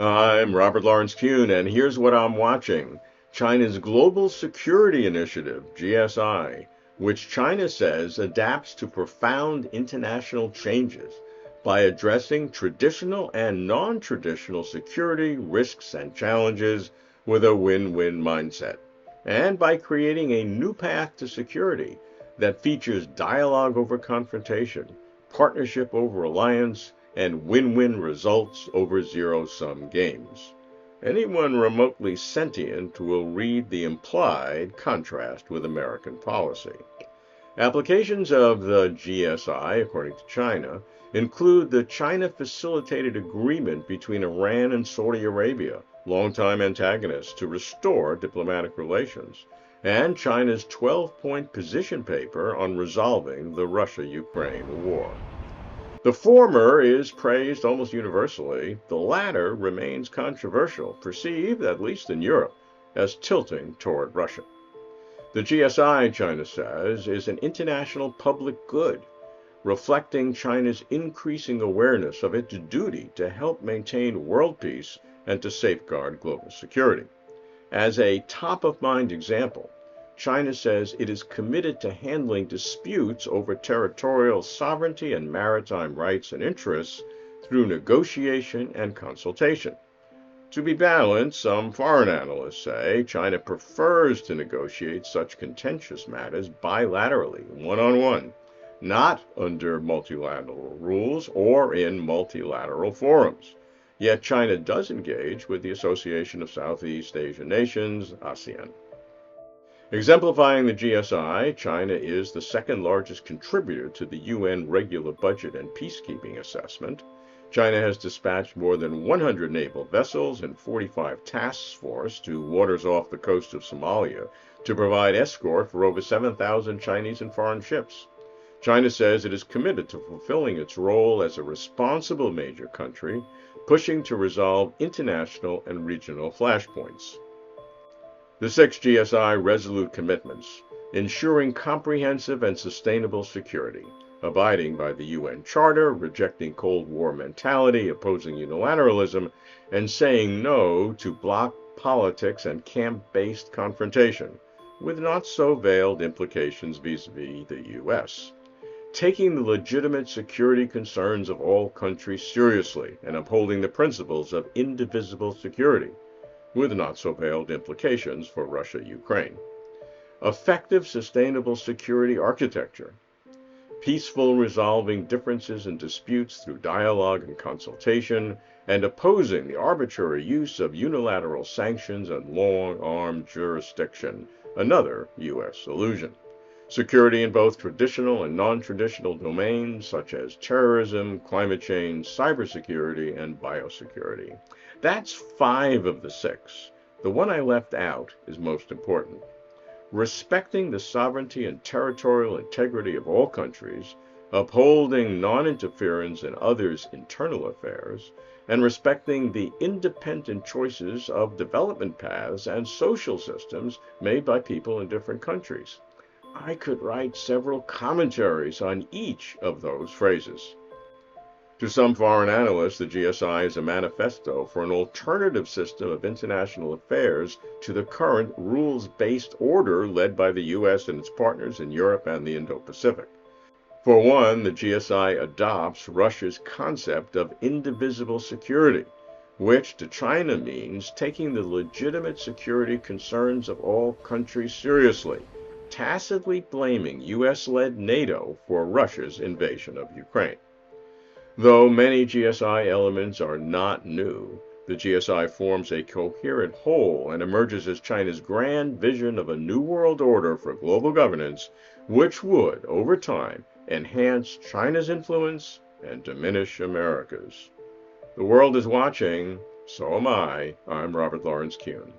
I'm Robert Lawrence Kuhn, and here's what I'm watching. China's Global Security Initiative, GSI, which China says adapts to profound international changes by addressing traditional and non-traditional security risks and challenges with a win-win mindset, and by creating a new path to security that features dialogue over confrontation, partnership over alliance, and win-win results over zero-sum games. Anyone remotely sentient will read the implied contrast with American policy. Applications of the GSI, according to China, include the China-facilitated agreement between Iran and Saudi Arabia, longtime antagonists, to restore diplomatic relations, and China's 12-point position paper on resolving the Russia-Ukraine war. The former is praised almost universally. The latter remains controversial, perceived, at least in Europe, as tilting toward Russia. The GSI, China says, is an international public good, reflecting China's increasing awareness of its duty to help maintain world peace and to safeguard global security. As a top-of-mind example, China says it is committed to handling disputes over territorial sovereignty and maritime rights and interests through negotiation and consultation. To be balanced, some foreign analysts say China prefers to negotiate such contentious matters bilaterally, one-on-one, not under multilateral rules or in multilateral forums. Yet China does engage with the Association of Southeast Asian Nations, ASEAN. Exemplifying the GSI, China is the second largest contributor to the UN regular budget and peacekeeping assessment. China has dispatched more than 100 naval vessels and 45 task forces to waters off the coast of Somalia to provide escort for over 7,000 Chinese and foreign ships. China says it is committed to fulfilling its role as a responsible major country, pushing to resolve international and regional flashpoints. The six GSI resolute commitments: ensuring comprehensive and sustainable security, abiding by the UN Charter, rejecting Cold War mentality, opposing unilateralism, and saying no to bloc politics and camp-based confrontation, with not-so-veiled implications vis-a-vis the US. Taking the legitimate security concerns of all countries seriously and upholding the principles of indivisible security, with not-so-veiled implications for Russia-Ukraine. Effective sustainable security architecture. Peaceful resolving differences and disputes through dialogue and consultation, and opposing the arbitrary use of unilateral sanctions and long-arm jurisdiction, another U.S. illusion. Security in both traditional and non-traditional domains such as terrorism, climate change, cybersecurity, and biosecurity. That's 5 of the 6. The one I left out is most important. Respecting the sovereignty and territorial integrity of all countries, upholding non-interference in others' internal affairs, and respecting the independent choices of development paths and social systems made by people in different countries. I could write several commentaries on each of those phrases. To some foreign analysts, the GSI is a manifesto for an alternative system of international affairs to the current rules-based order led by the US and its partners in Europe and the Indo-Pacific. For one, the GSI adopts Russia's concept of indivisible security, which to China means taking the legitimate security concerns of all countries seriously, tacitly blaming US-led NATO for Russia's invasion of Ukraine. Though many GSI elements are not new, the GSI forms a coherent whole and emerges as China's grand vision of a new world order for global governance, which would, over time, enhance China's influence and diminish America's. The world is watching, so am I. I'm Robert Lawrence Kuhn.